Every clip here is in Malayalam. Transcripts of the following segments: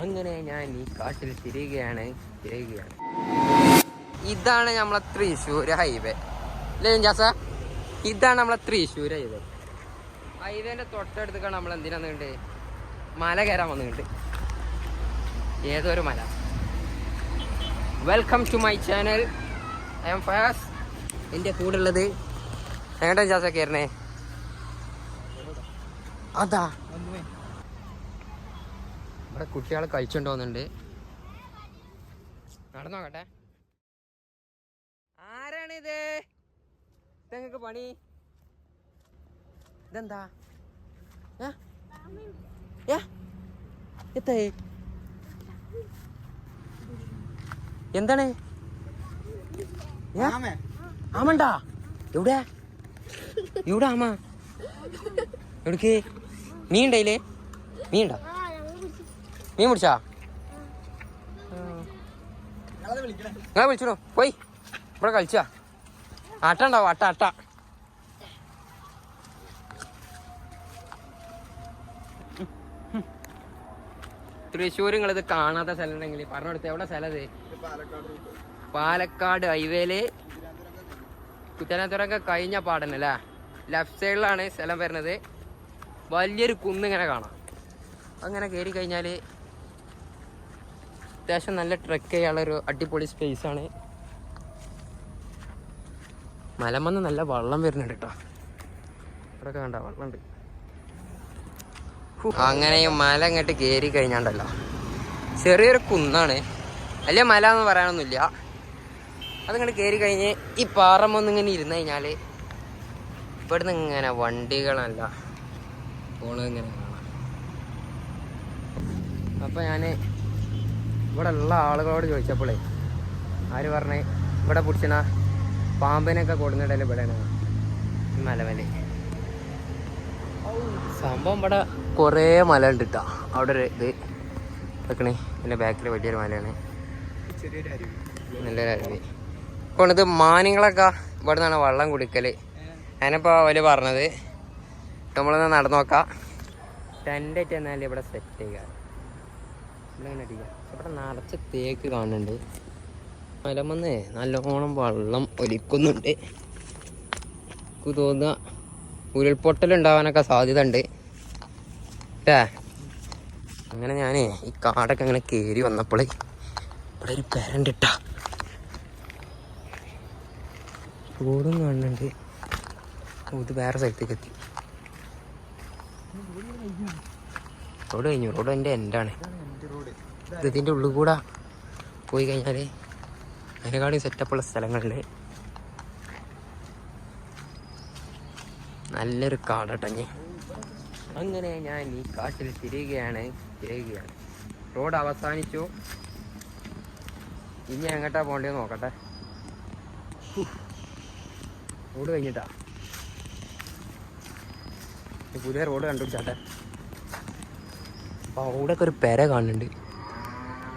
അങ്ങനെ ഞാൻ ഈ കാട്ടിൽ തിരികെയാണ്. ഇതാണ് നമ്മളെ തൃശ്ശൂർ ഹൈവേ അല്ലേ ജാസ? ഇതാണ് നമ്മളെ തൃശ്ശൂർ ഹൈവേ. ഹൈവേന്റെ തൊട്ടടുത്തൊക്കെ നമ്മൾ എന്തിനാന്നുണ്ട് മല കയറാൻ വന്നിട്ടുണ്ട്. ഏതൊരു മല. Welcome to my channel. I'm Fayas. എൻ്റെ കൂടെ ഉള്ളത് എങ്ങോട്ടാ ജാസ കയറണേ? അതാ ഇവിടെ കുട്ടികൾ കളിച്ചോണ്ട് പോകുന്നുണ്ട്. നടന്നോക്കട്ടെ. ആരാണിത്? ഇതെങ്ങൾക്ക് പണി ഇതെന്താ? എന്താണ്? ആമണ്ടാ? എവിടെ എവിടെ ആമ? എവിടേക്ക്? മീൻ ഉണ്ടായില്ലേ? മീൻ ഉണ്ടോ? മീൻ പിടിച്ചാ? നിങ്ങളെ വിളിച്ചോ പോയി. ഇവിടെ കളിച്ചാ അട്ട ഉണ്ടാവും. അട്ട തൃശ്ശൂർ. നിങ്ങളിത് കാണാത്ത സ്ഥലം ഉണ്ടെങ്കിൽ പറഞ്ഞെടുത്ത്. എവിടെ സ്ഥലം? പാലക്കാട് ഹൈവേയില് കുത്തനാത്തുരങ്കം കഴിഞ്ഞ പാടന്നല്ലേ, ലെഫ്റ്റ് സൈഡിലാണ് സ്ഥലം വരുന്നത്. വലിയൊരു കുന്നിങ്ങനെ കാണാം. അങ്ങനെ കയറി കഴിഞ്ഞാൽ അത്യാവശ്യം നല്ല ട്രെക്ക് ചെയ്യാനുള്ളൊരു അടിപൊളി സ്പേസാണ്. മലമന്ന് നല്ല വെള്ളം വരുന്നുണ്ട് കേട്ടോ. ഇവിടെയൊക്കെ കണ്ട വെള്ളമുണ്ട്. അങ്ങനെ ഈ മല ഇങ്ങോട്ട് കയറി കഴിഞ്ഞാണ്ടല്ലോ, ചെറിയൊരു കുന്നാണ്, വലിയ മല എന്ന് പറയാനൊന്നുമില്ല. അതിങ്ങോട്ട് കയറി കഴിഞ്ഞ് ഈ പാറമൊന്നിങ്ങനെ ഇരുന്ന് കഴിഞ്ഞാൽ ഇവിടുന്ന് ഇങ്ങനെ വണ്ടികളല്ല പോണതിങ്ങനെ കാണാം. അപ്പം ഞാൻ ഇവിടെ ഉള്ള ആളുകളോട് ചോദിച്ചപ്പോളേ ആര് പറഞ്ഞേ ഇവിടെ പിടിച്ചണ പാമ്പിനൊക്കെ കൊടുന്നിടല് ഇവിടെയാണ് ഈ മലമല. സംഭവം ഇവിടെ കുറേ മല ഉണ്ട് കേട്ടോ. അവിടെ ഒരു ഇത് വെക്കണേ. എൻ്റെ ബാക്കിൽ വലിയൊരു മലയാണ്, നല്ലൊരു അരുവി. അപ്പോൾ ഇത് മാനിങ്ങളൊക്കെ ഇവിടെ നിന്നാണ് വെള്ളം കുടിക്കൽ. ഞാനിപ്പോൾ അവർ പറഞ്ഞത് നമ്മളൊന്ന് നടന്നു നോക്കാം. ടെൻ്റായിട്ട് എന്നാൽ ഇവിടെ സെറ്റ് ചെയ്യുക. ഇവിടെ ഇങ്ങനെ അടിക്കുക. ഇവിടെ നിറച്ച് തേക്ക് കാണുന്നുണ്ട്. മലമന്ന് നല്ലോണം വെള്ളം ഒലിക്കുന്നുണ്ട്. എനിക്ക് തോന്നുക ഉരുൾപൊട്ടലുണ്ടാവാനൊക്കെ സാധ്യത ഉണ്ട് ഏ. അങ്ങനെ ഞാൻ ഈ കാടൊക്കെ അങ്ങനെ കയറി വന്നപ്പോൾ ഇവിടെ ഒരു പെരണ്ട് ഇട്ടാ റോഡും കാണുന്നുണ്ട്. ഇത് വേറെ സ്ഥലത്തേക്ക് എത്തി. റോഡ് കഴിഞ്ഞു. റോഡ് എൻ്റെ എൻഡാണ്. ഇതിൻ്റെ ഉള്ളിൽ കൂടെ പോയി കഴിഞ്ഞാൽ അതിനെക്കാളും സെറ്റപ്പുള്ള സ്ഥലങ്ങളിൽ നല്ലൊരു കാടട്ടഞ്ഞ്. അങ്ങനെ ഞാൻ ഈ കാട്ടിൽ തിരികെയാണ്. റോഡ് അവസാനിച്ചു. ഇനി എങ്ങോട്ടാ പോകേണ്ടത് നോക്കട്ടെ. റോഡ് കഴിഞ്ഞിട്ടാ പുതിയ റോഡ് കണ്ടുപിടിച്ചാട്ടെ. അപ്പോൾ അവിടെയൊക്കെ ഒരു പെര കാണുന്നുണ്ട്.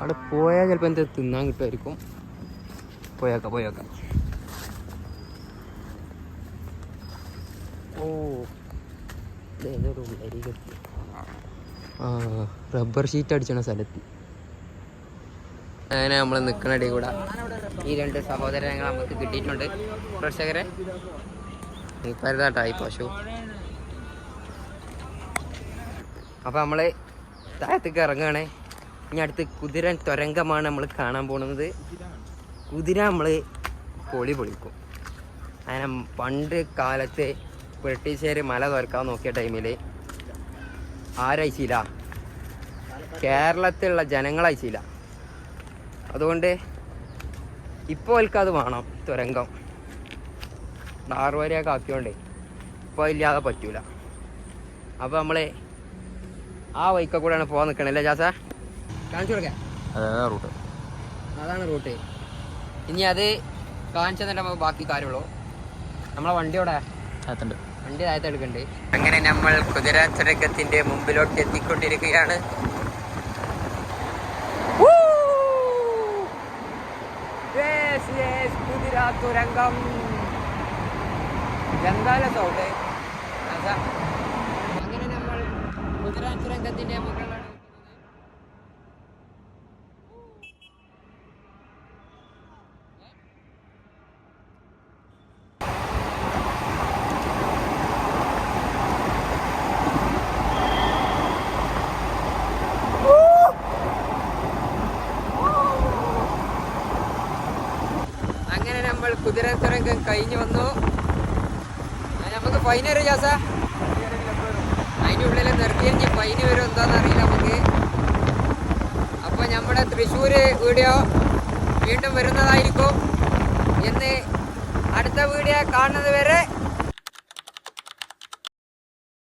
അവിടെ പോയാൽ ചിലപ്പോൾ എന്ത് തിന്നാൻ കിട്ടുമായിരിക്കും. പോയേക്കാം. ഓ ഇതൊരു അരികത്ത് റബ്ബർ ഷീറ്റ് അടിച്ചണ സ്ഥലത്ത്. അങ്ങനെ നമ്മൾ നിൽക്കണടി കൂടെ ഈ രണ്ട് സഹോദരങ്ങൾ നമുക്ക് കിട്ടിയിട്ടുണ്ട്. പ്രേക്ഷകരെ പരുതാട്ടായി പശു. അപ്പം നമ്മൾ താഴത്തേക്ക് ഇറങ്ങുകയാണേ. ഇനി അടുത്ത് കുതിര തുരങ്കമാണ് നമ്മൾ കാണാൻ പോകുന്നത്. കുതിര നമ്മൾ പൊളിക്കും. അങ്ങനെ പണ്ട് കാലത്ത് ബ്രിട്ടീഷുകാർ മല തുറക്കാൻ നോക്കിയ ടൈമിൽ ആരയച്ചില്ല, കേരളത്തിലുള്ള ജനങ്ങളയച്ചില്ല. അതുകൊണ്ട് ഇപ്പോൾ അവൽക്കത് വേണം തുരങ്കം. ഡാർവരിയൊക്കെ ആക്കിയോണ്ടേ ഇപ്പോൾ ഇല്ലാതെ പറ്റൂല. അപ്പോൾ നമ്മൾ ആ വൈക്ക കൂടെയാണ് പോകാൻ നിൽക്കണല്ലേ ജാസ? കാണിച്ചു കൊടുക്കാം. അതാണ് റൂട്ട്. ഇനി അത് കാണിച്ചു തന്നിട്ട് നമുക്ക് ബാക്കി കാര്യമുള്ളൂ. നമ്മളെ വണ്ടിയോടെ വണ്ടി താഴത്ത് എടുക്കണ്ടേ. അങ്ങനെ നമ്മൾ കുതിര തുരങ്കത്തിന്റെ മുമ്പിലോട്ട് എത്തിക്കൊണ്ടിരിക്കുകയാണ്. കുതിര തുരങ്കം ബംഗാള സൗണ്ട്. അങ്ങനെ നമ്മൾ കുതിര തുരങ്കത്തിന്റെ മുകളിലാണ്. നമ്മൾ കുതിരത്തുരങ്കം കഴിഞ്ഞു വന്നു. നമുക്ക് ഫൈൻ വരും ജാസ, അതിൻ്റെ ഉള്ളിൽ നിർത്തിയെങ്കിൽ ഫൈന് വരും എന്താണെന്ന് അറിയില്ല നമുക്ക്. അപ്പോൾ നമ്മുടെ തൃശ്ശൂർ വീഡിയോ വീണ്ടും വരുന്നതായിരിക്കും. എന്ന് അടുത്ത വീഡിയോ കാണുന്നത് വരെ